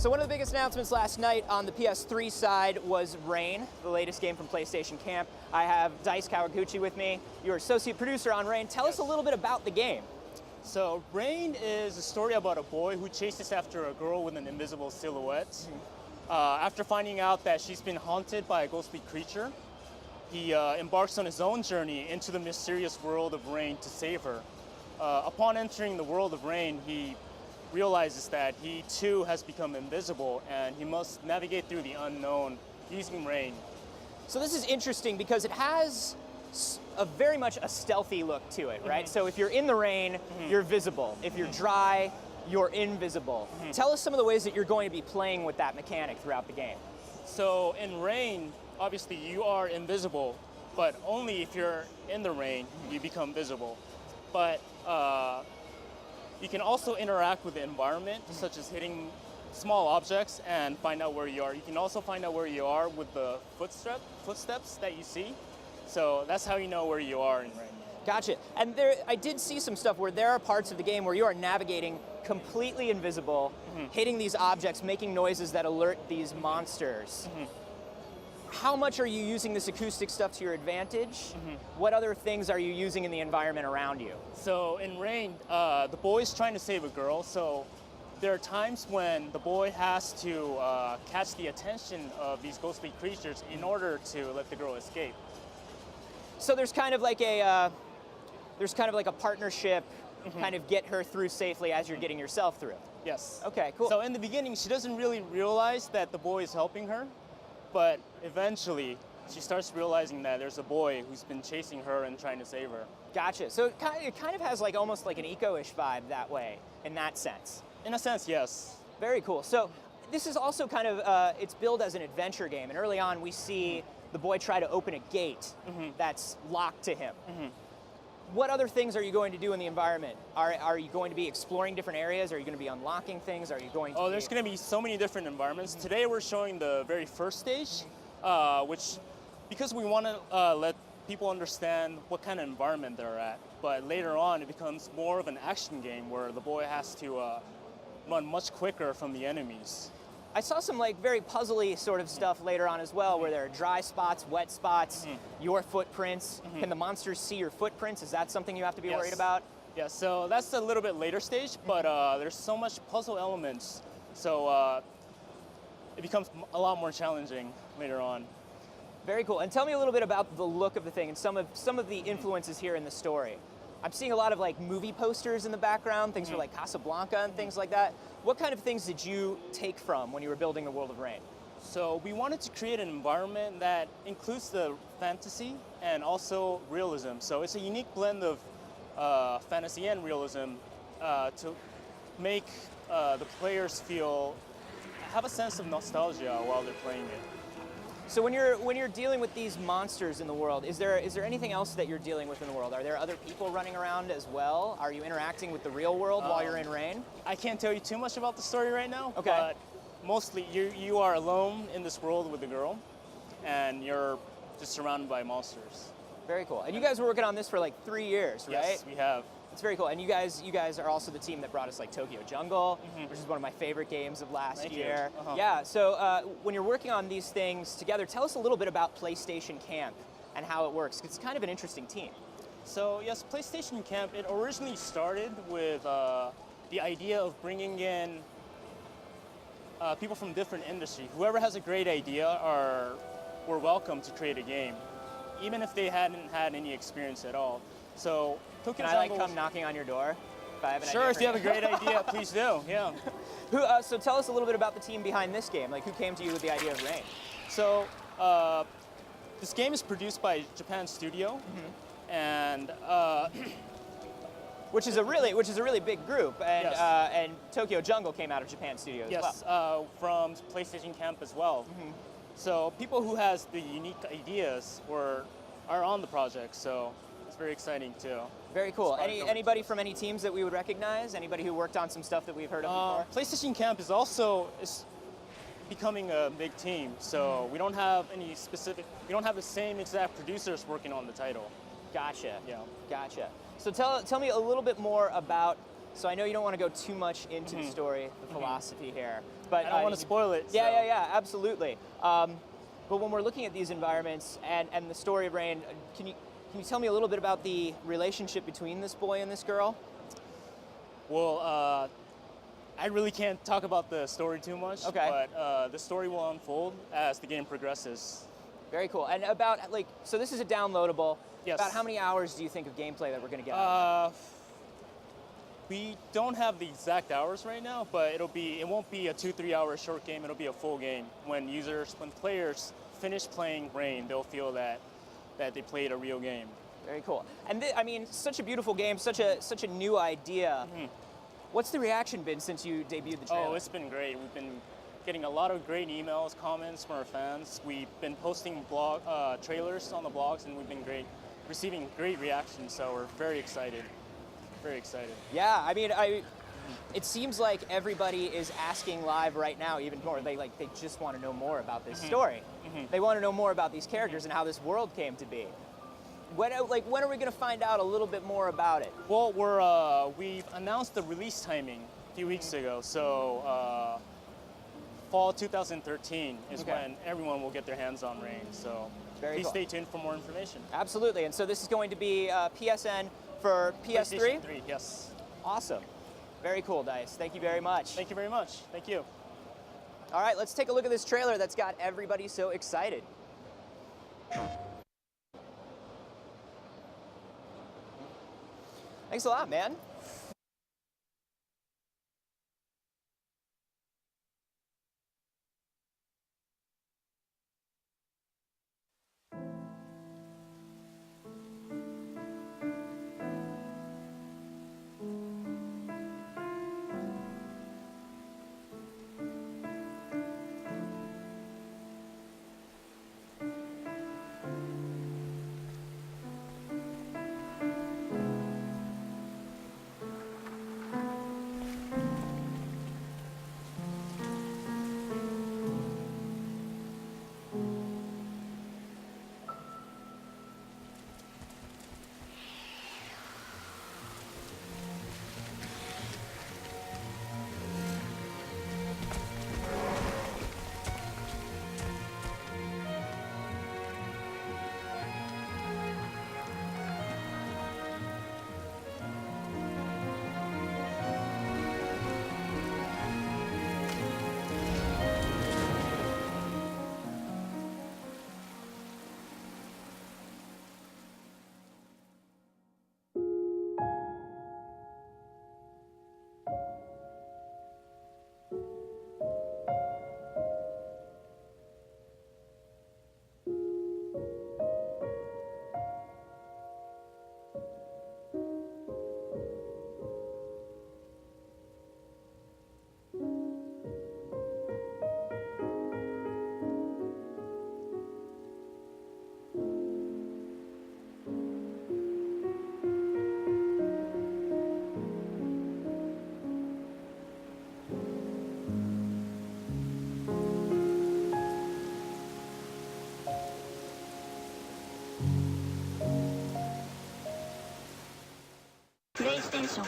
So one of the biggest announcements last night on the PS3 side was Rain, the latest game from PlayStation Camp. I have Dice Kawaguchi with me. You're associate producer on Rain. Tell us a little bit about the game. So Rain is a story about a boy who chases after a girl with an invisible silhouette. After finding out that she's been haunted by a ghostly creature, he embarks on his own journey into the mysterious world of Rain to save her. Upon entering the world of Rain, he realizes that he too has become invisible and he must navigate through the unknown using Rain. So this is interesting because it has very much a stealthy look to it, right? So if you're in the rain, you're visible. If you're dry, you're invisible. Tell us some of the ways that you're going to be playing with that mechanic throughout the game. So in Rain, obviously you are invisible, but only if you're in the rain, you become visible. But you can also interact with the environment, such as hitting small objects and find out where you are. You can also find out where you are with the footsteps that you see. So that's how you know where you are in Rain. Gotcha. And I did see some stuff where there are parts of the game where you are navigating completely invisible, hitting these objects, making noises that alert these monsters. How much are you using this acoustic stuff to your advantage? What other things are you using in the environment around you? So in Rain, the boy's trying to save a girl, so there are times when the boy has to catch the attention of these ghostly creatures in order to let the girl escape. So there's kind of like a partnership, kind of get her through safely as you're getting yourself through. Yes. Okay, cool. So in the beginning, she doesn't really realize that the boy is helping her, but eventually she starts realizing that there's a boy who's been chasing her and trying to save her. Gotcha. So it kind of has like almost like an eco-ish vibe that way, in that sense. In a sense, yes. Very cool. So this is also kind of, it's billed as an adventure game, and early on we see the boy try to open a gate that's locked to him. What other things are you going to do in the environment? Are you going to be exploring different areas? Are you going to be unlocking things? Are you going to there's going to be so many different environments. Today we're showing the very first stage, which, because we want to let people understand what kind of environment they're at, but later on it becomes more of an action game where the boy has to run much quicker from the enemies. I saw some like very puzzly sort of stuff later on as well, where there are dry spots, wet spots, your footprints. Can the monsters see your footprints? Is that something you have to be worried about? Yeah, so that's a little bit later stage, but there's so much puzzle elements, so it becomes a lot more challenging later on. Very cool. And tell me a little bit about the look of the thing and some of the influences here in the story. I'm seeing a lot of like movie posters in the background, things for like Casablanca and things like that. What kind of things did you take from when you were building the world of Rain? So we wanted to create an environment that includes the fantasy and also realism. So it's a unique blend of fantasy and realism to make the players have a sense of nostalgia while they're playing it. So when you're dealing with these monsters in the world, is there anything else that you're dealing with in the world? Are there other people running around as well? Are you interacting with the real world while you're in Rain? I can't tell you too much about the story right now, okay. But mostly you are alone in this world with the girl, and you're just surrounded by monsters. Very cool. And you guys were working on this for like 3 years, right? Yes, we have. It's very cool. And you guys are also the team that brought us like Tokyo Jungle, which is one of my favorite games of last year. Yeah, so when you're working on these things together, tell us a little bit about PlayStation Camp and how it works. It's kind of an interesting team. So yes, PlayStation Camp, it originally started with the idea of bringing in people from different industries. Whoever has a great idea were welcome to create a game, even if they hadn't had any experience at all. So Tokyo Can I like come knocking on your door if I have an idea? Sure, if you have a great idea, please do. Yeah. So tell us a little bit about the team behind this game. Like, who came to you with the idea of Rain? So this game is produced by Japan Studio, and which is a really big group, and and Tokyo Jungle came out of Japan Studio as well. Yes, from PlayStation Camp as well. So people who has the unique ideas are on the project. So. It's very exciting too. Very cool. Anybody from any teams that we would recognize? Anybody who worked on some stuff that we've heard of before? PlayStation Camp is also becoming a big team, so we don't have the same exact producers working on the title. Gotcha. Yeah. Gotcha. So tell me a little bit more about So I know you don't want to go too much into the story, the philosophy here, but I don't want to spoil it. Yeah, so. yeah, absolutely. But when we're looking at these environments and the story of Rain, can you tell me a little bit about the relationship between this boy and this girl? Well, I really can't talk about the story too much. Okay. But the story will unfold as the game progresses. Very cool. And about so this is a downloadable. Yes. About how many hours do you think of gameplay that we're going to get? Out of it? We don't have the exact hours right now, but it won't be a 2-3 hour short game. It'll be a full game. When players finish playing Rain, they'll feel that they played a real game. Very cool. And I mean, such a beautiful game, such a new idea. What's the reaction been since you debuted the trailer? Oh, it's been great. We've been getting a lot of great emails, comments from our fans. We've been posting trailers on the blogs, and we've been receiving great reactions. So we're very excited. Very excited. Yeah, I mean, it seems like everybody is asking live right now even more. They just want to know more about this story. They want to know more about these characters and how this world came to be. When are we going to find out a little bit more about it? Well, we've announced the release timing a few weeks ago. So fall 2013 is when everyone will get their hands on Rain. So please stay tuned for more information. Absolutely. And so this is going to be PSN for PS3? PlayStation 3, yes. Awesome. Very cool, Dice. Thank you very much. Thank you very much. Thank you. All right, let's take a look at this trailer that's got everybody so excited. Thanks a lot, man. PlayStation